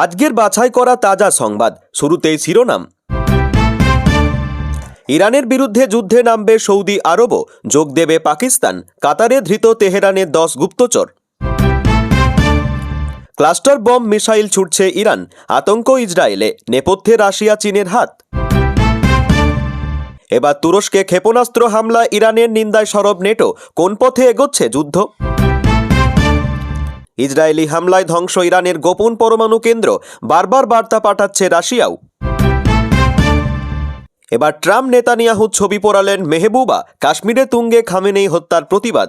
আজকের বাছাই করা তাজা সংবাদ, শুরুতেই শিরোনাম। ইরানের বিরুদ্ধে যুদ্ধে নামবে সৌদি আরবও, যোগ দেবে পাকিস্তান। কাতারে ধৃত তেহরানের 10 গুপ্তচর। ক্লাস্টার বম মিসাইল ছুটছে ইরান, আতঙ্ক ইসরায়েলে, নেপথ্যে রাশিয়া চীনের হাত। এবার তুরস্কে ক্ষেপণাস্ত্র হামলা, ইরানের নিন্দায় সরব নেটো। কোন পথে এগোচ্ছে যুদ্ধ? ইসরায়েলি হামলায় ধ্বংস ইরানের গোপন পরমাণু কেন্দ্র, বারবার বার্তা পাঠাচ্ছে রাশিয়াও। এবার ট্রাম্প নেতানিয়াহু ছবি পোড়ালেন মেহবুবা, কাশ্মীরে তুঙ্গে খামেনেই হত্যার প্রতিবাদ।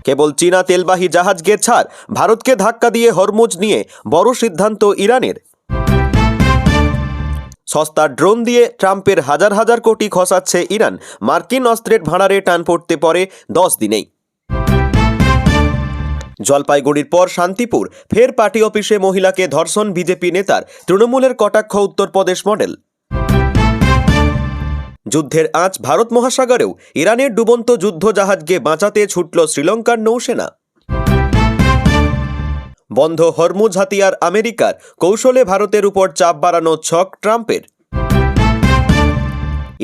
কেবল চীনা তেলবাহী জাহাজকে ছাড়, ভারতকে ধাক্কা দিয়ে হরমুজ নিয়ে বড় সিদ্ধান্ত ইরানের। সস্তা ড্রোন দিয়ে ট্রাম্পের হাজার হাজার কোটি খসাচ্ছে ইরান, মার্কিন অস্ত্রের ভাঁড়ারে টান পড়তে পারে 10 দিনেই। জলপাইগুড়ির পর শান্তিপুর, ফের পার্টি অফিসে মহিলাকে ধর্ষণ বিজেপি নেতার, তৃণমূলের কটাক্ষ উত্তরপ্রদেশ মডেল। যুদ্ধের আঁচ ভারত মহাসাগরেও, ইরানের ডুবন্ত যুদ্ধ জাহাজকে বাঁচাতে ছুটল শ্রীলঙ্কার নৌসেনা। বন্ধ হরমুজ হাতিয়ার আমেরিকার, কৌশলে ভারতের উপর চাপ বাড়ানো ছক ট্রাম্পের।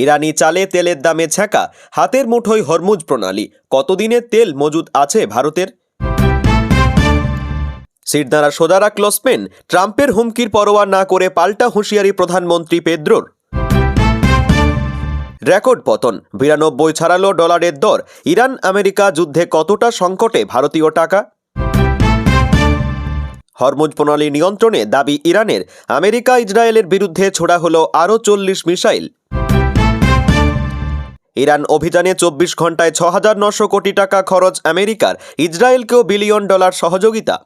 ইরানি চালে তেলের দামে ছ্যাঁকা, হাতের মুঠোয় হরমুজ প্রণালী। কতদিনের তেল মজুদ আছে ভারতের? সিরদারা সোজা রাখল স্পেন, ট্রাম্পের হুমকির পরোয়া না করে পাল্টা হুঁশিয়ারি প্রধানমন্ত্রী পেদ্রোর। রেকর্ড পতন, 92 ছাড়ালো ডলারের দর। ইরান আমেরিকা যুদ্ধে কতটা সংকটে ভারতীয় টাকা? হরমুজ প্রণালী নিয়ন্ত্রণে দাবি ইরানের, আমেরিকা ইসরায়েলের বিরুদ্ধে ছোড়া হলো আরও 40 মিসাইল। ইরান অভিযানে 24 ঘন্টায় 6,900 কোটি টাকা খরচ আমেরিকার, ইসরায়েলকেও বিলিয়ন ডলার সহযোগিতা।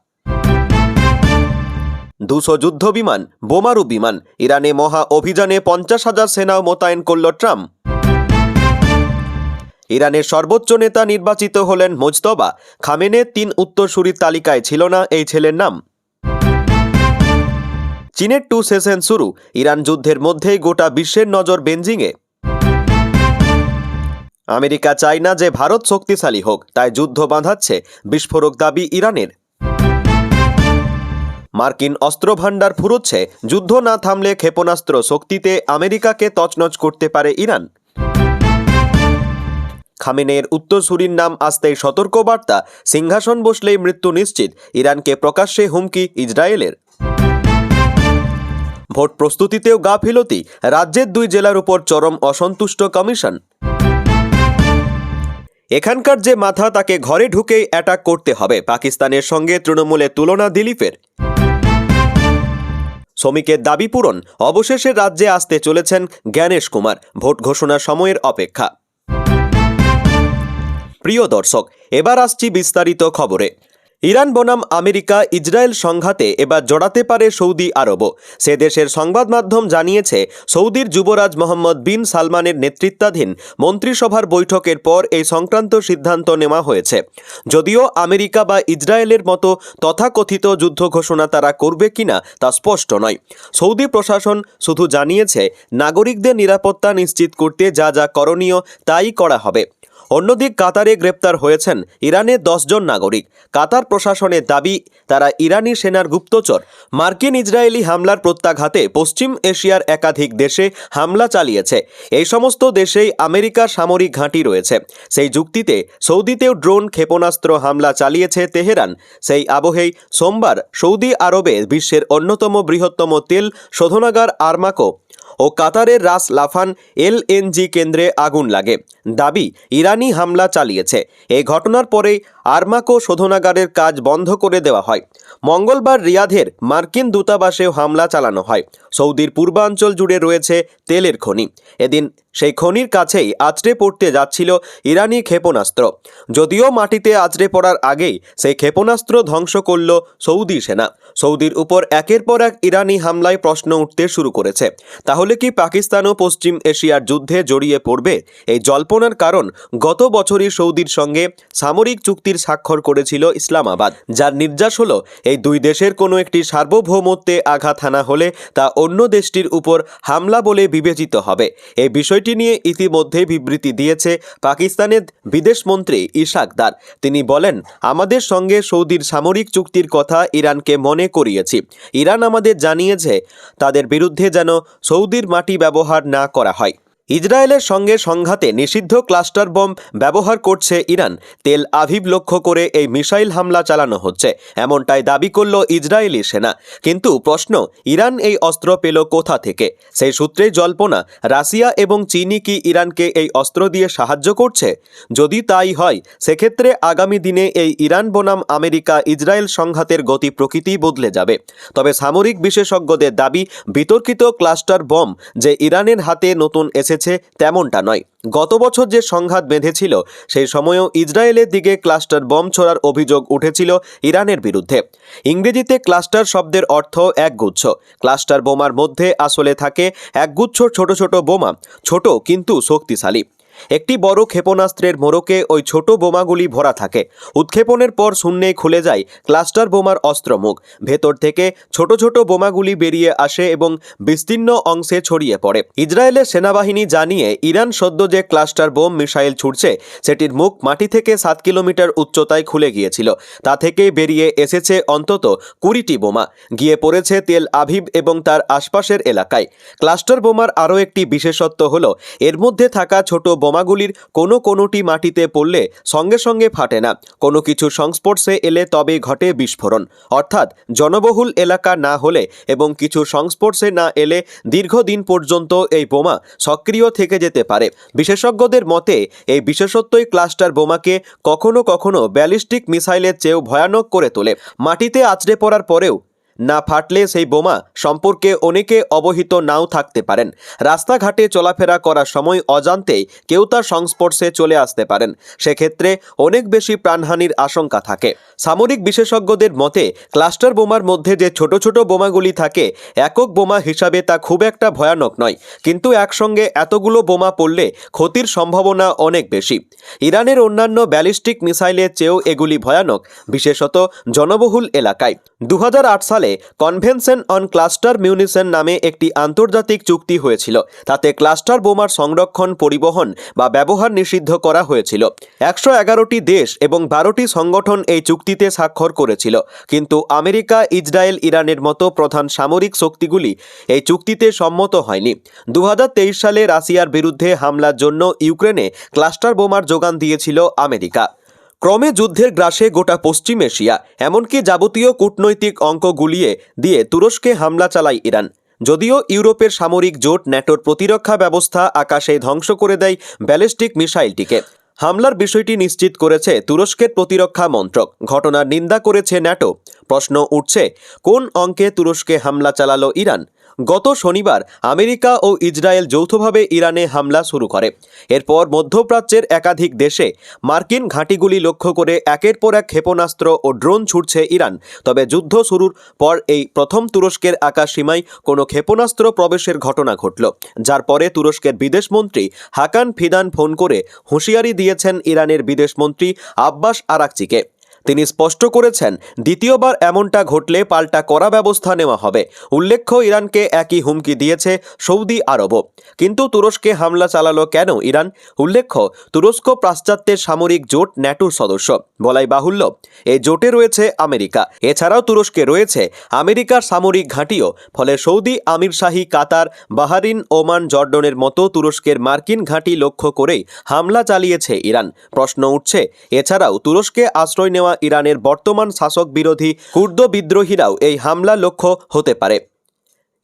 200 যুদ্ধ বিমান, বোমারু বিমান, ইরানে মহা অভিযানে 50,000 সেনাও মোতায়েন করল ট্রাম্প। ইরানের সর্বোচ্চ নেতা নির্বাচিত হলেন মোজতবা, খামেনের 3 উত্তরসূরির তালিকায় ছিল না এই ছেলের নাম। চীনের 2 সেশন শুরু, ইরান যুদ্ধের মধ্যেই গোটা বিশ্বের নজর বেজিংয়ে। আমেরিকা চায় না যে ভারত শক্তিশালী হোক, তাই যুদ্ধ বাঁধাচ্ছে, বিস্ফোরক দাবি ইরানের। মার্কিন অস্ত্রভাণ্ডার ফুরোচ্ছে, যুদ্ধ না থামলে ক্ষেপণাস্ত্র শক্তিতে আমেরিকাকে তছনছ করতে পারে ইরান। খামেনের উত্তরসূরির নাম আসতেই সতর্কবার্তা, সিংহাসন বসলেই মৃত্যু নিশ্চিত, ইরানকে প্রকাশ্যে হুমকি ইসরায়েলের। ভোট প্রস্তুতিতেও গাফিলতি, রাজ্যের 2 জেলার উপর চরম অসন্তুষ্ট কমিশন। এখানকার যে মাথা, তাকে ঘরে ঢুকেই অ্যাটাক করতে হবে, পাকিস্তানের সঙ্গে তৃণমূলের তুলনা দিলীপের। শ্রমিকের দাবি পূরণ, অবশেষে রাজ্যে আসতে চলেছেন জ্ঞানেশ কুমার, ভোট ঘোষণার সময়ের অপেক্ষা। প্রিয় দর্শক, এবার আসছি বিস্তারিত খবরে। ইরান বনাম আমেরিকা ইসরায়েল সংঘাতে এবার জড়াতে পারে সৌদি আরবও। সে দেশের সংবাদ মাধ্যম জানিয়েছে, সৌদির যুবরাজ মোহাম্মদ বিন সালমানের নেতৃত্বাধীন মন্ত্রিসভার বৈঠকের পর এই সংক্রান্ত সিদ্ধান্ত নেওয়া হয়েছে। যদিও আমেরিকা বা ইসরায়েলের মতো তথাকথিত যুদ্ধ ঘোষণা তারা করবে কিনা তা স্পষ্ট নয়। সৌদি প্রশাসন শুধু জানিয়েছে, নাগরিকদের নিরাপত্তা নিশ্চিত করতে যা যা করণীয় তাই করা হবে। অন্যদিক কাতারে গ্রেপ্তার হয়েছেন ইরানের 10 জন নাগরিক। কাতার প্রশাসনের দাবি, তারা ইরানি সেনার গুপ্তচর। মার্কিন ইসরায়েলি হামলার প্রত্যাঘাতে পশ্চিম এশিয়ার একাধিক দেশে হামলা চালিয়েছে। এই সমস্ত দেশেই আমেরিকার সামরিক ঘাঁটি রয়েছে। সেই যুক্তিতে সৌদিতেও ড্রোন ক্ষেপণাস্ত্র হামলা চালিয়েছে তেহরান। সেই আবহেই সোমবার সৌদি আরবে বিশ্বের অন্যতম বৃহত্তম তেল শোধনাগার আরমাকো ও কাতারের রাস লাফান LNG কেন্দ্রে আগুন লাগে। দাবি, ইরানি হামলা চালিয়েছে। এই ঘটনার পরে আরমাকো শোধনাগারের কাজ বন্ধ করে দেওয়া হয়। মঙ্গলবার রিয়াধের মার্কিন দূতাবাসেও হামলা চালানো হয়। সৌদির পূর্বাঞ্চল জুড়ে রয়েছে তেলের খনি। এদিন সেই খনির কাছেই আছড়ে পড়তে যাচ্ছিল ইরানি ক্ষেপণাস্ত্র। যদিও মাটিতে আছড়ে পড়ার আগেই সেই ক্ষেপণাস্ত্র ধ্বংস করল সৌদি সেনা। সৌদির উপর একের পর এক ইরানি হামলায় প্রশ্ন উঠতে শুরু করেছে, তাহলে কি পাকিস্তান ও পশ্চিম এশিয়ার যুদ্ধে জড়িয়ে পড়বে? এই জল্পনার কারণ, গত বছরই সৌদির সঙ্গে সামরিক চুক্তির স্বাক্ষর করেছিল ইসলামাবাদ, যার নির্যাস হল এই 2 দেশের কোনো একটি সার্বভৌমত্বে আঘাত হানা হলে তা অন্য দেশটির উপর হামলা বলে বিবেচিত হবে। এই বিষয়টি বিষয়টি নিয়ে ইতিমধ্যে বিবৃতি দিয়েছে পাকিস্তানের বিদেশমন্ত্রী ইশাক দার। তিনি বলেন, আমাদের সঙ্গে সৌদির সামরিক চুক্তির কথা ইরানকে মনে করিয়েছি। ইরান আমাদের জানিয়েছে তাদের বিরুদ্ধে যেন সৌদির মাটি ব্যবহার না করা হয়। ইসরায়েলের সঙ্গে সংঘাতে নিষিদ্ধ ক্লাস্টার বোম ব্যবহার করছে ইরান। তেল আভিভ লক্ষ্য করে এই মিসাইল হামলা চালানো হচ্ছে, এমনটাই দাবি করল ইসরায়েলি সেনা। কিন্তু প্রশ্ন, ইরান এই অস্ত্র পেল কোথা থেকে? সেই সূত্রেই জল্পনা, রাশিয়া এবং চীনই কি ইরানকে এই অস্ত্র দিয়ে সাহায্য করছে? যদি তাই হয়, সেক্ষেত্রে আগামী দিনে এই ইরান বনাম আমেরিকা ইসরায়েল সংঘাতের গতি প্রকৃতি বদলে যাবে। তবে সামরিক বিশেষজ্ঞদের দাবি, বিতর্কিত ক্লাস্টার বোম যে ইরানের হাতে নতুন এসেছে তেমনটা নয়। গত বছর যে সংঘাত বেঁধেছিল, সেই সময়ও ইসরায়েলের দিকে ক্লাস্টার বোম ছোড়ার অভিযোগ উঠেছিল ইরানের বিরুদ্ধে। ইংরেজিতে ক্লাস্টার শব্দের অর্থ একগুচ্ছ। ক্লাস্টার বোমার মধ্যে আসলে থাকে একগুচ্ছ ছোট ছোট বোমা, ছোট কিন্তু শক্তিশালী। একটি বড় ক্ষেপণাস্ত্রের মোড়কে ওই ছোট বোমাগুলি ভরা থাকে। উৎক্ষেপণের পর শূন্যে খুলে যায় ক্লাস্টার বোমার অস্ত্রমুখ। ভেতর থেকে ছোট ছোট বোমাগুলি বেরিয়ে আসে এবং বিস্তীর্ণ অংশে ছড়িয়ে পড়ে। ইসরায়েলের সেনাবাহিনী জানিয়ে, ইরান সদ্য যে ক্লাস্টার বোম মিসাইল ছুটছে, সেটির মুখ মাটি থেকে 7 কিলোমিটার উচ্চতায় খুলে গিয়েছিল। তা থেকে বেরিয়ে এসেছে অন্তত 20টি বোমা, গিয়ে পড়েছে তেল আভিভ এবং তার আশপাশের এলাকায়। ক্লাস্টার বোমার আরও একটি বিশেষত্ব হলো, এর মধ্যে থাকা ছোট বোমাগুলির কোনোটি মাটিতে পড়লে সঙ্গে সঙ্গে ফাটে না। কোনো কিছু সংস্পর্শে এলে তবে ঘটে বিস্ফোরণ। অর্থাৎ জনবহুল এলাকা না হলে এবং কিছু সংস্পর্শে না এলে দীর্ঘদিন পর্যন্ত এই বোমা সক্রিয় থেকে যেতে পারে। বিশেষজ্ঞদের মতে, এই বিশেষত্বই ক্লাস্টার বোমাকে কখনো কখনো ব্যালিস্টিক মিসাইলের চেয়েও ভয়ানক করে তোলে। মাটিতে আছড়ে পড়ার পরেও না ফাটলে সেই বোমা সম্পর্কে অনেকে অবহিত নাও থাকতে পারেন। রাস্তাঘাটে চলাফেরা করার সময় অজান্তেই কেউ তার সংস্পর্শে চলে আসতে পারেন। সেক্ষেত্রে অনেক বেশি প্রাণহানির আশঙ্কা থাকে। সামরিক বিশেষজ্ঞদের মতে, ক্লাস্টার বোমার মধ্যে যে ছোট ছোট বোমাগুলি থাকে, একক বোমা হিসাবে তা খুব একটা ভয়ানক নয়, কিন্তু একসঙ্গে এতগুলো বোমা পড়লে ক্ষতির সম্ভাবনা অনেক বেশি। ইরানের অন্যান্য ব্যালিস্টিক মিসাইলের চেয়েও এগুলি ভয়ানক, বিশেষত জনবহুল এলাকায়। 2008 সালে কনভেনশন অন ক্লাস্টার মিউনিশন নামে একটি আন্তর্জাতিক চুক্তি হয়েছিল। তাতে ক্লাস্টার বোমার সংরক্ষণ, পরিবহন বা ব্যবহার নিষিদ্ধ করা হয়েছিল। 111টি দেশ এবং 12টি সংগঠন এই চুক্তিতে স্বাক্ষর করেছিল। কিন্তু আমেরিকা, ইসরায়েল, ইরানের মতো প্রধান সামরিক শক্তিগুলি এই চুক্তিতে সম্মত হয়নি। 2023 সালে রাশিয়ার বিরুদ্ধে হামলার জন্য ইউক্রেনে ক্লাস্টার বোমার যোগান দিয়েছিল আমেরিকা। ক্রমে যুদ্ধের গ্রাসে গোটা পশ্চিম এশিয়া, এমনকি যাবতীয় কূটনৈতিক অঙ্ক গুলিয়ে দিয়ে তুরস্কে হামলা চালায় ইরান। যদিও ইউরোপের সামরিক জোট ন্যাটোর প্রতিরক্ষা ব্যবস্থা আকাশে ধ্বংস করে দেয় ব্যালিস্টিক মিসাইলটিকে। হামলার বিষয়টি নিশ্চিত করেছে তুরস্কের প্রতিরক্ষা মন্ত্রক। ঘটনার নিন্দা করেছে ন্যাটো। প্রশ্ন উঠছে, কোন অঙ্কে তুরস্কে হামলা চালালো ইরান? গত শনিবার আমেরিকা ও ইসরায়েল যৌথভাবে ইরানে হামলা শুরু করে। এরপর মধ্যপ্রাচ্যের একাধিক দেশে মার্কিন ঘাঁটিগুলি লক্ষ্য করে একের পর এক ক্ষেপণাস্ত্র ও ড্রোন ছুটছে ইরান। তবে যুদ্ধ শুরুর পর এই প্রথম তুরস্কের আকাশ সীমায় কোনো ক্ষেপণাস্ত্র প্রবেশের ঘটনা ঘটল, যার পরে তুরস্কের বিদেশমন্ত্রী হাকান ফিদান ফোন করে হুঁশিয়ারি দিয়েছেন ইরানের বিদেশমন্ত্রী আব্বাস আরাকচিকে। তিনি স্পষ্ট করেছেন, দ্বিতীয়বার এমনটা ঘটলে পাল্টা কড়া ব্যবস্থা নেওয়া হবে। উল্লেখ্য, ইরানকে একই হুমকি দিয়েছে সৌদি আরবও। কিন্তু তুরস্কে হামলা চালালো কেন ইরান? উল্লেখ্য, তুরস্ক পাশ্চাত্যের সামরিক জোট ন্যাটোর সদস্য। বলাই বাহুল্য, এই জোটে রয়েছে আমেরিকা। এছাড়াও তুরস্কে রয়েছে আমেরিকার সামরিক ঘাঁটিও। ফলে সৌদি, আমিরশাহী, কাতার, বাহারিন, ওমান, জর্ডনের মতো তুরস্কের মার্কিন ঘাঁটি লক্ষ্য করেই হামলা চালিয়েছে ইরান। প্রশ্ন উঠছে, এছাড়াও তুরস্কে আশ্রয় নেওয়া ইরানের বর্তমান শাসক বিরোধী কুর্দ বিদ্রোহীরাও এই হামলা লক্ষ্য হতে পারে।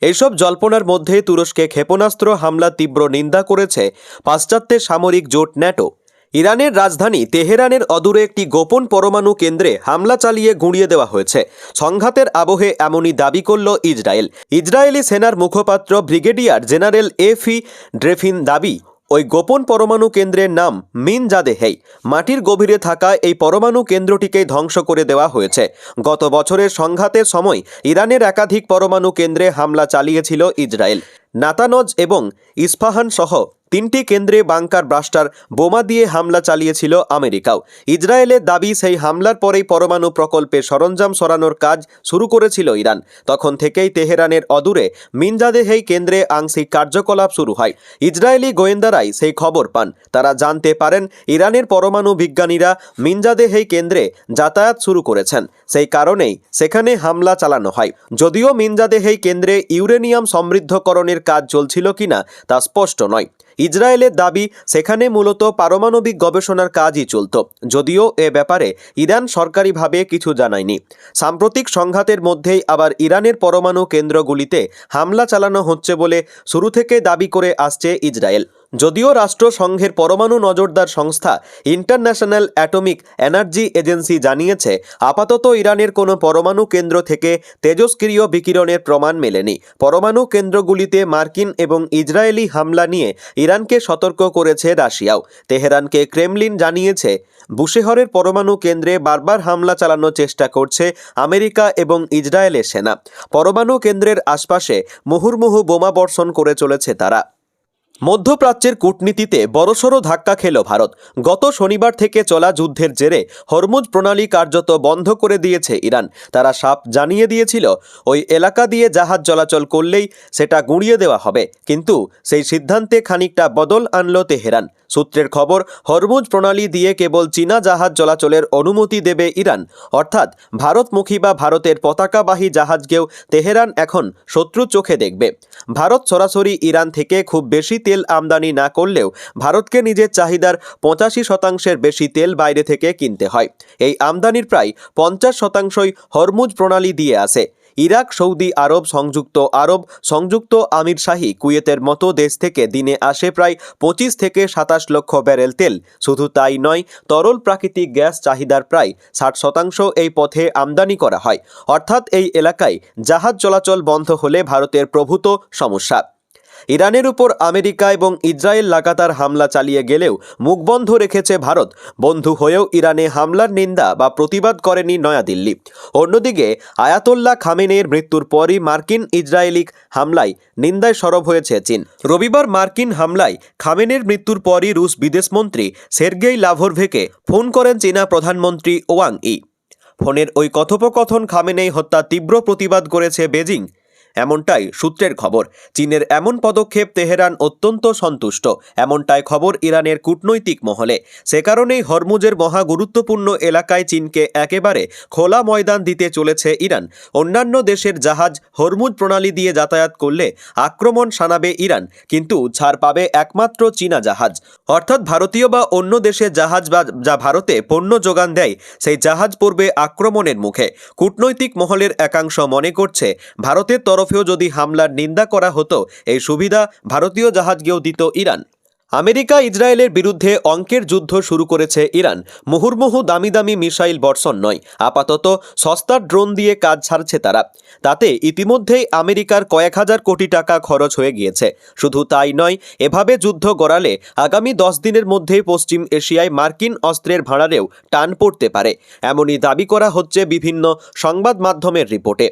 এইসব জল্পনার মধ্যে তুরস্কে ক্ষেপণাস্ত্র হামলা তীব্র নিন্দা করেছে পাশ্চাত্যের সামরিক জোট ন্যাটো। ইরানের রাজধানী তেহরানের অদূরে একটি গোপন পরমাণু কেন্দ্রে হামলা চালিয়ে গুঁড়িয়ে দেওয়া হয়েছে। সংঘাতের আবহে এমনই দাবি করল ইসরায়েল। ইসরায়েলি সেনার মুখপাত্র ব্রিগেডিয়ার জেনারেল এফি ড্রেফিন দাবি, ওই গোপন পরমাণু কেন্দ্রের নাম মিনজাদেহেই। মাটির গভীরে থাকা এই পরমাণু কেন্দ্রটিকেই ধ্বংস করে দেওয়া হয়েছে। গত বছরের সংঘাতের সময় ইরানের একাধিক পরমাণু কেন্দ্রে হামলা চালিয়েছিল ইসরায়েল। নাতানজ এবং ইস্পাহান সহ তিনটি কেন্দ্রে বাংকার ব্লাস্টার বোমা দিয়ে হামলা চালিয়েছিল আমেরিকাও। ইসরায়েলের দাবি, সেই হামলার পরেই পরমাণু প্রকল্পে সরঞ্জাম সরানোর কাজ শুরু করেছিল ইরান। তখন থেকেই তেহরানের অদূরে মিনজাদেহেই কেন্দ্রে আংশিক কার্যকলাপ শুরু হয়। ইসরায়েলি গোয়েন্দারাই সেই খবর পান। তারা জানতে পারেন ইরানের পরমাণু বিজ্ঞানীরা মিনজাদেহেই কেন্দ্রে যাতায়াত শুরু করেছেন। সেই কারণেই সেখানে হামলা চালানো হয়। যদিও মিনজাদেহেই কেন্দ্রে ইউরেনিয়াম সমৃদ্ধকরণের কাজ চলছিল কিনা তা স্পষ্ট নয়। ইসরায়েলের দাবি, সেখানে মূলত পারমাণবিক গবেষণার কাজই চলত, যদিও এ ব্যাপারে ইরান সরকারিভাবে কিছু জানায়নি। সাম্প্রতিক সংঘাতের মধ্যেই আবার ইরানের পরমাণু কেন্দ্রগুলিতে হামলা চালানো হচ্ছে বলে শুরু থেকে দাবি করে আসছে ইসরায়েল। যদিও রাষ্ট্রসংঘের পরমাণু নজরদার সংস্থা ইন্টারন্যাশনাল অ্যাটমিক এনার্জি এজেন্সি জানিয়েছে, আপাতত ইরানের কোনো পরমাণু কেন্দ্র থেকে তেজস্ক্রিয় বিকিরণের প্রমাণ মেলেনি। পরমাণু কেন্দ্রগুলিতে মার্কিন এবং ইসরায়েলি হামলা নিয়ে ইরানকে সতর্ক করেছে রাশিয়াও। তেহরানকে ক্রেমলিন জানিয়েছে, বুশেহরের পরমাণু কেন্দ্রে বারবার হামলা চালানোর চেষ্টা করছে আমেরিকা এবং ইসরায়েলের সেনা। পরমাণু কেন্দ্রের আশপাশে মুহুর্মুহু বোমা বর্ষণ করে চলেছে তারা। মধ্যপ্রাচ্যের কূটনীতিতে বড়সড় ধাক্কা খেল ভারত। গত শনিবার থেকে চলা যুদ্ধের জেরে হরমুজ প্রণালী কার্যত বন্ধ করে দিয়েছে ইরান। তারা সাফ জানিয়ে দিয়েছিল, ওই এলাকা দিয়ে জাহাজ চলাচল করলেই সেটা গুঁড়িয়ে দেওয়া হবে। কিন্তু সেই সিদ্ধান্তে খানিকটা বদল আনল তেহরান। সূত্রের খবর, হরমুজ প্রণালী দিয়ে কেবল চীনা জাহাজ চলাচলের অনুমতি দেবে ইরান। অর্থাৎ ভারতমুখী বা ভারতের পতাকাবাহী জাহাজকেও তেহরান এখন শত্রু চোখে দেখবে। ভারত সরাসরি ইরান থেকে খুব বেশি তেল আমদানি না করলেও ভারতকে নিজের চাহিদার 85% বেশি তেল বাইরে থেকে কিনতে হয়। এই আমদানির প্রায় 50%ই হরমুজ প্রণালী দিয়ে আসে। ইরাক, সৌদি আরব, সংযুক্ত আমিরশাহী, কুয়েতের মতো দেশ থেকে দিনে আসে প্রায় 25 থেকে 27 লক্ষ ব্যারেল তেল। শুধু তাই নয়, তরল প্রাকৃতিক গ্যাস চাহিদার প্রায় 60% এই পথে আমদানি করা হয়। অর্থাৎ এই এলাকায় জাহাজ চলাচল বন্ধ হলে ভারতের প্রভূত সমস্যা। ইরানের উপর আমেরিকা এবং ইসরায়েল লাগাতার হামলা চালিয়ে গেলেও মুখ বন্ধ রেখেছে ভারত। বন্ধু হয়েও ইরানে হামলার নিন্দা বা প্রতিবাদ করেনি নয়াদিল্লি। অন্যদিকে আয়াতোল্লাহ খামেনেইর মৃত্যুর পরই মার্কিন ইসরায়েলি হামলায় নিন্দায় সরব হয়েছে চীন। রবিবার মার্কিন হামলায় খামেনেইর মৃত্যুর পরই রুশ বিদেশমন্ত্রী সের্গেই লাভরভকে ফোন করেন চীনা প্রধানমন্ত্রী ওয়াং ই। ফোনের ওই কথোপকথন খামেনেই হত্যার তীব্র প্রতিবাদ করেছে বেজিং, এমনটাই সূত্রের খবর। চীনের এমন পদক্ষেপ তেহরান অত্যন্ত সন্তুষ্ট, এমনটাই খবর ইরানের কূটনৈতিক মহলে। সে কারণেই হরমুজের মহা গুরুত্বপূর্ণ এলাকায় চীনকে একেবারে খোলা ময়দান দিতে চলেছে ইরান। অন্যান্য দেশের জাহাজ হরমুজ প্রণালী দিয়ে যাতায়াত করলে আক্রমণ শানাবে ইরান, কিন্তু ছাড় পাবে একমাত্র চীনা জাহাজ। অর্থাৎ ভারতীয় বা অন্য দেশের জাহাজ বা যা ভারতে পণ্য যোগান দেয়, সেই জাহাজ পড়বে আক্রমণের মুখে। কূটনৈতিক মহলের একাংশ মনে করছে, ভারতের তরফেও যদি হামলার নিন্দা করা হতো, এই সুবিধা ভারতীয় জাহাজকেও দিত ইরান। আমেরিকা ইসরায়েলের বিরুদ্ধে অঙ্কের যুদ্ধ শুরু করেছে ইরান। মুহুর্মুহু দামি দামি মিসাইল বর্ষণ নয়, আপাতত সস্তার ড্রোন দিয়ে কাজ ছাড়ছে তারা। তাতে ইতিমধ্যেই আমেরিকার কয়েক হাজার কোটি টাকা খরচ হয়ে গিয়েছে। শুধু তাই নয়, এভাবে যুদ্ধ গড়ালে আগামী 10 দিনের মধ্যেই পশ্চিম এশিয়ায় মার্কিন অস্ত্রের ভাঁড়ারেও টান পড়তে পারে, এমনই দাবি করা হচ্ছে বিভিন্ন সংবাদ মাধ্যমের রিপোর্টে।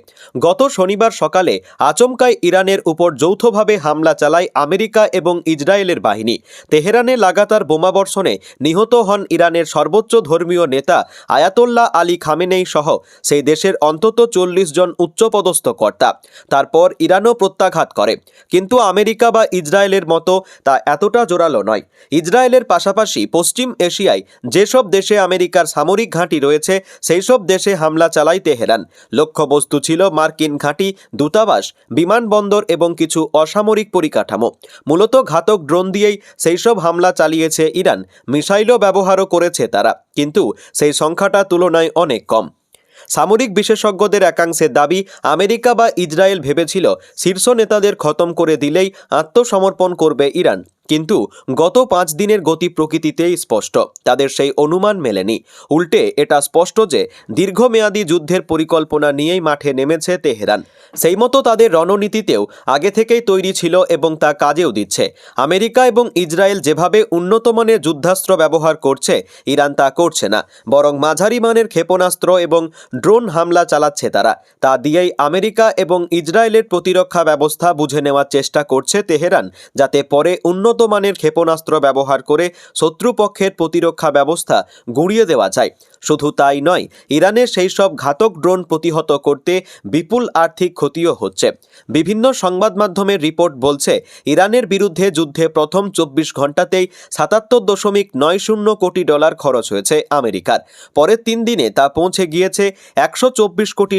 গত শনিবার সকালে আচমকাই ইরানের উপর যৌথভাবে হামলা চালায় আমেরিকা এবং ইসরায়েলের বাহিনী। তেহরানে লাগাতার বোমাবর্ষণে নিহত হন ইরানের সর্বোচ্চ ধর্মীয় নেতা আয়াতোল্লাহ আলী খামেনেই সহ সেই দেশের অন্তত 40 জন উচ্চপদস্থ কর্তা। তারপর ইরানও প্রত্যাঘাত করে, কিন্তু আমেরিকা বা ইসরায়েলের মতো তা এতটা জোরালো নয়। ইসরায়েলের পাশাপাশি পশ্চিম এশিয়ায় যেসব দেশে আমেরিকার সামরিক ঘাঁটি রয়েছে, সেই সব দেশে হামলা চালায় তেহরান। লক্ষ্যবস্তু ছিল মার্কিন ঘাঁটি, দূতাবাস, বিমানবন্দর এবং কিছু অসামরিক পরিকাঠামো। মূলত ঘাতক ড্রোন দিয়েই সেই সব হামলা চালিয়েছে ইরান। মিসাইলও ব্যবহারও করেছে তারা, কিন্তু সেই সংখ্যাটা তুলনায় অনেক কম। সামরিক বিশেষজ্ঞদের একাংশের দাবি, আমেরিকা বা ইসরায়েল ভেবেছিল শীর্ষ নেতাদের খতম করে দিলেই আত্মসমর্পণ করবে ইরান, কিন্তু গত 5 দিনের গতি প্রকৃতিতেই স্পষ্ট তাদের সেই অনুমান মেলেনি। উল্টে এটা স্পষ্ট যে দীর্ঘমেয়াদী যুদ্ধের পরিকল্পনা নিয়েই মাঠে নেমেছে তেহরান। সেই মতো তাদের রণনীতিতেও আগে থেকেই তৈরি ছিল এবং তা কাজেও দিচ্ছে। আমেরিকা এবং ইসরায়েল যেভাবে উন্নত মানের যুদ্ধাস্ত্র ব্যবহার করছে, ইরান তা করছে না, বরং মাঝারি মানের ক্ষেপণাস্ত্র এবং ড্রোন হামলা চালাচ্ছে তারা। তা দিয়েই আমেরিকা এবং ইসরায়েলের প্রতিরক্ষা ব্যবস্থা বুঝে নেওয়ার চেষ্টা করছে তেহরান, যাতে পরে উন্নত মানের ক্ষেপণাস্ত্র ব্যবহার করে শত্রুপক্ষের প্রতিরক্ষা ব্যবস্থা গুঁড়িয়ে দেওয়া যায়। শুধু তাই নয়, ইরানের সেই সব ঘাতক ড্রোন প্রতিহত করতে বিপুল আর্থিক ক্ষতিও হচ্ছে। বিভিন্ন সংবাদ মাধ্যমের রিপোর্ট বলছে, ইরানের বিরুদ্ধে যুদ্ধে প্রথম 24 ঘন্টাতেই $77.90 কোটি খরচ হয়েছে আমেরিকার। পরের 3 দিনে তা পৌঁছে গিয়েছে $124 কোটি।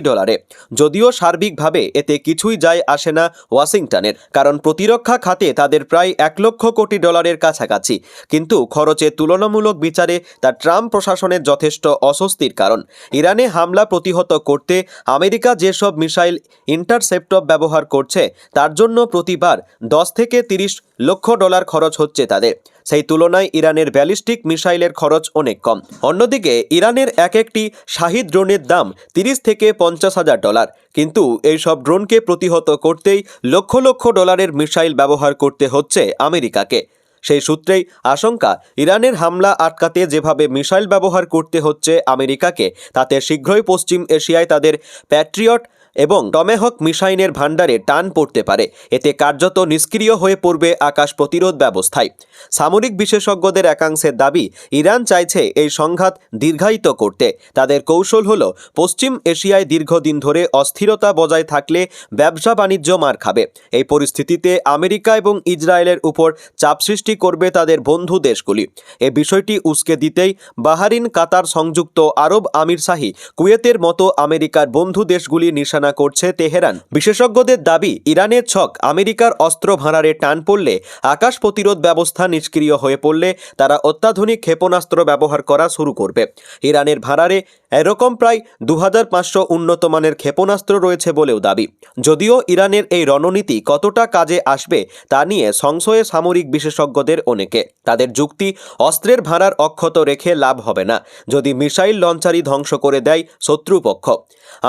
যদিও সার্বিকভাবে এতে কিছুই যায় আসে না ওয়াশিংটনের, কারণ প্রতিরক্ষা খাতে তাদের প্রায় $1 লক্ষ কোটি কাছাকাছি। কিন্তু খরচে তুলনামূলক বিচারে তা ট্রাম্প প্রশাসনের যথেষ্ট অস্বস্তির কারণ। ইরানে হামলা প্রতিহত করতে আমেরিকা যেসব মিসাইল ইন্টারসেপ্টর ব্যবহার করছে তার জন্য প্রতিবার $10 থেকে $30 লক্ষ খরচ হচ্ছে তাদের। সেই তুলনায় ইরানের ব্যালিস্টিক মিসাইলের খরচ অনেক কম। অন্যদিকে ইরানের এক একটি শাহিদ ড্রোনের দাম $30 থেকে $50,000, কিন্তু এইসব ড্রোনকে প্রতিহত করতেই লক্ষ লক্ষ ডলারের মিসাইল ব্যবহার করতে হচ্ছে আমেরিকাকে। সেই সূত্রেই আশঙ্কা, ইরানের হামলা আটকাতে যেভাবে মিসাইল ব্যবহার করতে হচ্ছে আমেরিকাকে, তাতে শীঘ্রই পশ্চিম এশিয়ায় তাদের প্যাট্রিয়ট এবং টমেহক মিসাইলের ভাণ্ডারে টান পড়তে পারে। এতে কার্যত নিষ্ক্রিয় হয়ে পড়বে আকাশ প্রতিরোধ ব্যবস্থায়। সামরিক বিশেষজ্ঞদের একাংশের দাবি, ইরান চাইছে এই সংঘাত দীর্ঘায়িত করতে। তাদের কৌশল হল, পশ্চিম এশিয়ায় দীর্ঘদিন ধরে অস্থিরতা বজায় থাকলে ব্যবসা বাণিজ্য মার খাবে। এই পরিস্থিতিতে আমেরিকা এবং ইসরায়েলের উপর চাপ সৃষ্টি করবে তাদের বন্ধু দেশগুলি। এ বিষয়টি উস্কে দিতেই বাহরাইন, কাতার, সংযুক্ত আরব আমিরশাহী, কুয়েতের মতো আমেরিকার বন্ধু দেশগুলি নিশানা করছে তেহরান। বিশেষজ্ঞদের দাবি, ইরানের ছক আমেরিকার অস্ত্র ভাঁড়ারে টান পড়লে, আকাশ প্রতিরোধ ব্যবস্থা নিষ্ক্রিয় হয়ে পড়লে তারা অত্যাধুনিক ক্ষেপণাস্ত্র ব্যবহার করা শুরু করবে। ইরানের ভাঁড়ারে এরকম প্রায় 2500 উন্নত মানের ক্ষেপণাস্ত্র রয়েছে বলেও দাবি। যদিও ইরানের এই রণনীতি কতটা কাজে আসবে তা নিয়ে সংশয়ে সামরিক বিশেষজ্ঞদের অনেকে। তাদের যুক্তি, অস্ত্রের ভাঁড়ার অক্ষত রেখে লাভ হবে না যদি মিসাইল লঞ্চারই ধ্বংস করে দেয় শত্রুপক্ষ।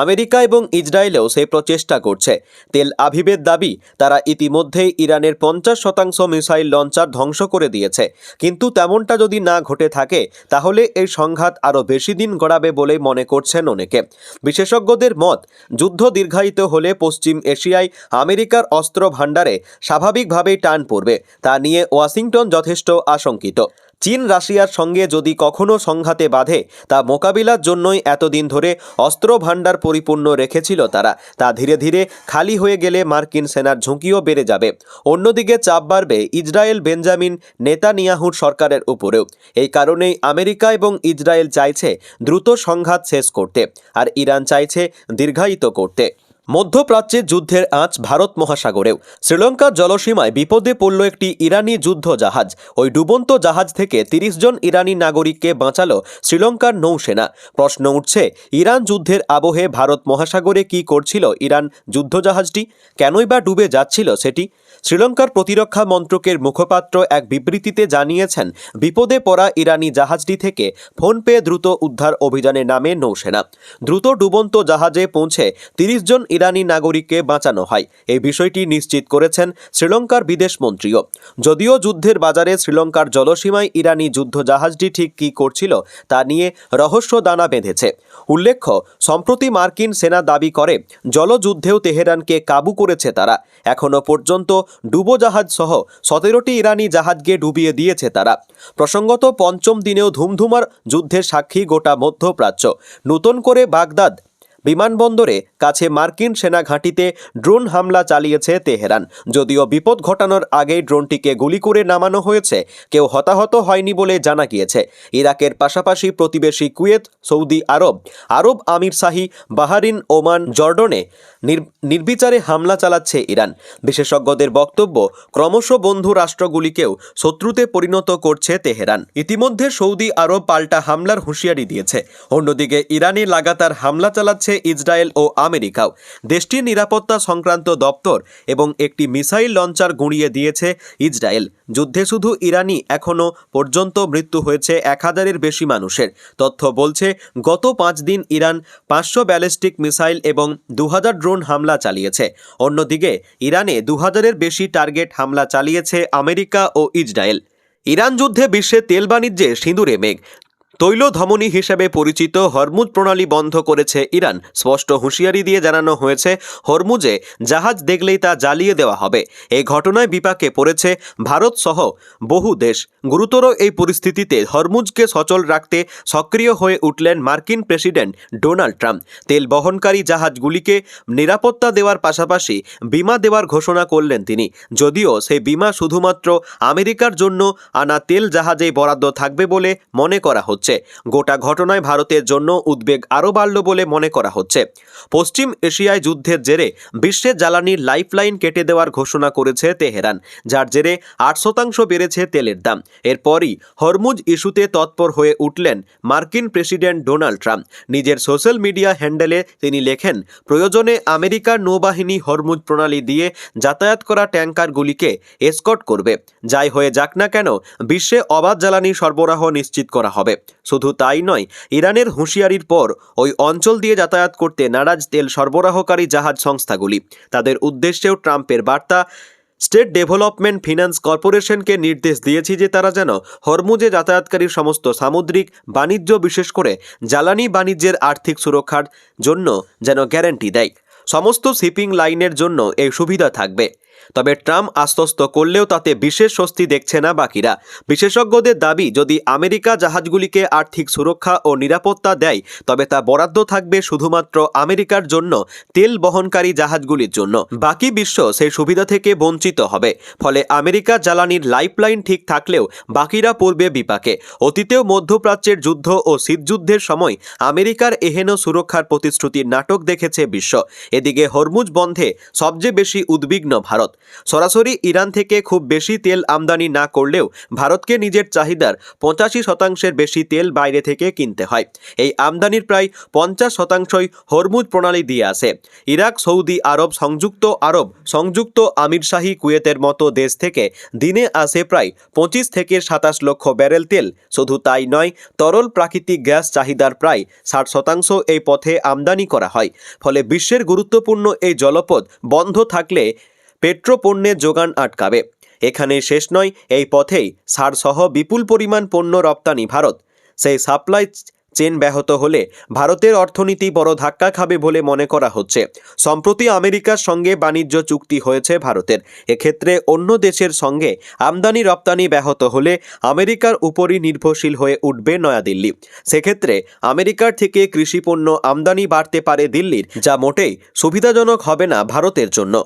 আমেরিকা এবং ইসরায়েলেও সেই প্রচেষ্টা করছে। তেল আভিবের দাবি, তারা ইতিমধ্যেই ইরানের 50% মিসাইল লঞ্চার ধ্বংস করে দিয়েছে। কিন্তু তেমনটা যদি না ঘটে থাকে, তাহলে এই সংঘাত আরও বেশি দিন গড়াবে বলে মনে করছেন অনেকে। বিশেষজ্ঞদের মত, যুদ্ধ দীর্ঘায়িত হলে পশ্চিম এশিয়ায় আমেরিকার অস্ত্র ভাণ্ডারে স্বাভাবিকভাবেই টান পড়বে। তা নিয়ে ওয়াশিংটন যথেষ্ট আশঙ্কিত। চীন রাশিয়ার সঙ্গে যদি কখনো সংঘাতে বাধে, তা মোকাবিলার জন্যই এতদিন ধরে অস্ত্র ভাণ্ডার পরিপূর্ণ রেখেছিল তারা। তা ধীরে ধীরে খালি হয়ে গেলে মার্কিন সেনার ঝুঁকিও বেড়ে যাবে। অন্যদিকে চাপ বাড়বে ইসরায়েল বেঞ্জামিন নেতানিয়াহুর সরকারের উপরেও। এই কারণেই আমেরিকা এবং ইসরায়েল চাইছে দ্রুত সংঘাত শেষ করতে, আর ইরান চাইছে দীর্ঘায়িত করতে। মধ্যপ্রাচ্যে যুদ্ধের আঁচ ভারত মহাসাগরেও। শ্রীলঙ্কার জলসীমায় বিপদে পড়ল একটি ইরানি যুদ্ধ জাহাজ। ওই ডুবন্ত জাহাজ থেকে 30 জন ইরানি নাগরিককে বাঁচালো শ্রীলঙ্কার নৌসেনা। প্রশ্ন উঠছে, ইরান যুদ্ধের আবহে ভারত মহাসাগরে কি করছিল ইরান যুদ্ধজাহাজটি? কেনই বা ডুবে যাচ্ছিল সেটি? শ্রীলঙ্কার প্রতিরক্ষা মন্ত্রকের মুখপাত্র এক বিবৃতিতে জানিয়েছেন, বিপদে পড়া ইরানি জাহাজটি থেকে ফোন পেয়ে দ্রুত উদ্ধার অভিযানে নামে নৌসেনা। দ্রুত ডুবন্ত জাহাজে পৌঁছে 30 জন ইরানি নাগরিককে বাঁচানো হয়। এই বিষয়টি নিশ্চিত করেছেন শ্রীলঙ্কার বিদেশমন্ত্রীও। যদিও যুদ্ধের বাজারে শ্রীলঙ্কার জলসীমায় ইরানি যুদ্ধজাহাজটি ঠিক কী করছিল তা নিয়ে রহস্য দানা বেঁধেছে। উল্লেখ্য, সম্প্রতি মার্কিন সেনা দাবি করে জলযুদ্ধেও তেহরানকে কাবু করেছে তারা। এখনও পর্যন্ত ডুবোজাহাজ সহ 17টি ইরানি জাহাজকে ডুবিয়ে দিয়েছে তারা। প্রসঙ্গত, পঞ্চম দিনেও ধুমধুমার যুদ্ধের সাক্ষী গোটা মধ্যপ্রাচ্য। নতুন করে বাগদাদ বিমানবন্দরে কাছে মার্কিন সেনা ঘাঁটিতে ড্রোন হামলা চালিয়েছে তেহরান। যদিও বিপদ ঘটানোর আগেই ড্রোনটিকে গুলি করে নামানো হয়েছে, কেউ হতাহত হয়নি বলে জানা গিয়েছে। ইরাকের পাশাপাশি প্রতিবেশী কুয়েত, সৌদি আরব, আরব আমিরশাহী, বাহরাইন, ওমান, জর্ডনে নির্বিচারে হামলা চালাচ্ছে ইরান। বিশেষজ্ঞদের বক্তব্য, ক্রমশ বন্ধু রাষ্ট্রগুলিকেও শত্রুতে পরিণত করছে তেহরান। ইতিমধ্যে সৌদি আরব পাল্টা হামলার হুঁশিয়ারি দিয়েছে। অন্যদিকে ইরানে লাগাতার হামলা চালাচ্ছে ইসরায়েল ও আমেরিকাও। দেশটির নিরাপত্তা সংক্রান্ত দপ্তর এবং একটি মিসাইল লঞ্চার গুঁড়িয়ে দিয়েছে ইসরায়েল। যুদ্ধে শুধু ইরানি এখনও পর্যন্ত মৃত্যু হয়েছে 1000-এর বেশি মানুষের। তথ্য বলছে, গত 5 দিন ইরান 500 ব্যালিস্টিক মিসাইল এবং 2000 ড্রোন হামলা চালিয়েছে। অন্যদিকে ইরানে 2000-এর বেশি টার্গেট হামলা চালিয়েছে আমেরিকা ও ইসরায়েল। ইরান যুদ্ধে বিশ্বে তেল বাণিজ্যে সিঁদুরে মেঘ। তৈল ধমনী হিসেবে পরিচিত হরমুজ প্রণালী বন্ধ করেছে ইরান। স্পষ্ট হুঁশিয়ারি দিয়ে জানানো হয়েছে, হরমুজে জাহাজ দেখলেই তা জ্বালিয়ে দেওয়া হবে। এই ঘটনায় বিপাকে পড়েছে ভারত সহ বহু দেশ। গুরুতর এই পরিস্থিতিতে হরমুজকে সচল রাখতে সক্রিয় হয়ে উঠলেন মার্কিন প্রেসিডেন্ট ডোনাল্ড ট্রাম্প। তেল বহনকারী জাহাজগুলিকে নিরাপত্তা দেওয়ার পাশাপাশি বিমা দেওয়ার ঘোষণা করলেন তিনি। যদিও সেই বিমা শুধুমাত্র আমেরিকার জন্য আনা তেল জাহাজেই বরাদ্দ থাকবে বলে মনে করা হচ্ছে। গোটা ঘটনায় ভারতের জন্য উদ্বেগ আরও বাড়ল বলে মনে করা হচ্ছে। পশ্চিম এশিয়ায় যুদ্ধের জেরে বিশ্বের জ্বালানির লাইফলাইন কেটে দেওয়ার ঘোষণা করেছে তেহরান, যার জেরে 8% বেড়েছে তেলের দাম। এরপরই হরমুজ ইস্যুতে তৎপর হয়ে উঠলেন মার্কিন প্রেসিডেন্ট ডোনাল্ড ট্রাম্প। নিজের সোশ্যাল মিডিয়া হ্যান্ডেলে তিনি লেখেন, প্রয়োজনে আমেরিকার নৌবাহিনী হরমুজ প্রণালী দিয়ে যাতায়াত করা ট্যাঙ্কারগুলিকে এসকর্ট করবে। যাই হয়ে যাক না কেন, বিশ্বে অবাধ জ্বালানি সরবরাহ নিশ্চিত করা হবে। শুধু তাই নয়, ইরানের হুঁশিয়ারির পর ওই অঞ্চল দিয়ে যাতায়াত করতে নারাজ তেল সরবরাহকারী জাহাজ সংস্থাগুলি। তাদের উদ্দেশ্যেও ট্রাম্পের বার্তা, স্টেট ডেভেলপমেন্ট ফিন্যান্স কর্পোরেশনকে নির্দেশ দিয়েছি যে তারা যেন হরমুজে যাতায়াতকারী সমস্ত সামুদ্রিক বাণিজ্য, বিশেষ করে জ্বালানি বাণিজ্যের আর্থিক সুরক্ষার জন্য যেন গ্যারান্টি দেয়। সমস্ত শিপিং লাইনের জন্য এই সুবিধা থাকবে। তবে ট্রাম্প আশ্বস্ত করলেও তাতে বিশেষ স্বস্তি দেখছে না বাকিরা। বিশেষজ্ঞদের দাবি, যদি আমেরিকা জাহাজগুলিকে আর্থিক সুরক্ষা ও নিরাপত্তা দেয় তবে তা বরাদ্দ থাকবে শুধুমাত্র আমেরিকার জন্য তেল বহনকারী জাহাজগুলির জন্য। বাকি বিশ্ব সেই সুবিধা থেকে বঞ্চিত হবে। ফলে আমেরিকা জ্বালানির লাইফলাইন ঠিক থাকলেও বাকিরা পড়বে বিপাকে। অতীতেও মধ্যপ্রাচ্যের যুদ্ধ ও শীতযুদ্ধের সময় আমেরিকার এহেন সুরক্ষার প্রতিশ্রুতির নাটক দেখেছে বিশ্ব। এদিকে হরমুজ বন্ধে সবচেয়ে বেশি উদ্বিগ্ন ভারত। সরাসরি ইরান থেকে খুব বেশি তেল আমদানি না করলেও ভারতকে নিজের চাহিদার 85% বেশি তেল বাইরে থেকে কিনতে হয়। এই আমদানির প্রায় 50%ই হরমুজ প্রণালী দিয়ে আসে। ইরাক, সৌদি আরব, সংযুক্ত আমিরশাহী, কুয়েতের মতো দেশ থেকে দিনে আসে প্রায় 25 থেকে 27 লক্ষ ব্যারেল তেল। শুধু তাই নয়, তরল প্রাকৃতিক গ্যাস চাহিদার প্রায় 60% এই পথে আমদানি করা হয়। ফলে বিশ্বের গুরুত্বপূর্ণ এই জলপথ বন্ধ থাকলে পেট্রোপণ্যের যোগান আটকাবে। এখানে শেষ নয়, এই পথেই সারসহ বিপুল পরিমাণ পণ্য রপ্তানি ভারত। সেই সাপ্লাই চেন ব্যাহত হলে ভারতের অর্থনীতি বড় ধাক্কা খাবে বলে মনে করা হচ্ছে। সম্প্রতি আমেরিকার সঙ্গে বাণিজ্য চুক্তি হয়েছে ভারতের। এক্ষেত্রে অন্য দেশের সঙ্গে আমদানি রপ্তানি ব্যাহত হলে আমেরিকার উপরই নির্ভরশীল হয়ে উঠবে নয়াদিল্লি। সেক্ষেত্রে আমেরিকার থেকে কৃষিপণ্য আমদানি বাড়তে পারে দিল্লির, যা মোটেই সুবিধাজনক হবে না ভারতের জন্য।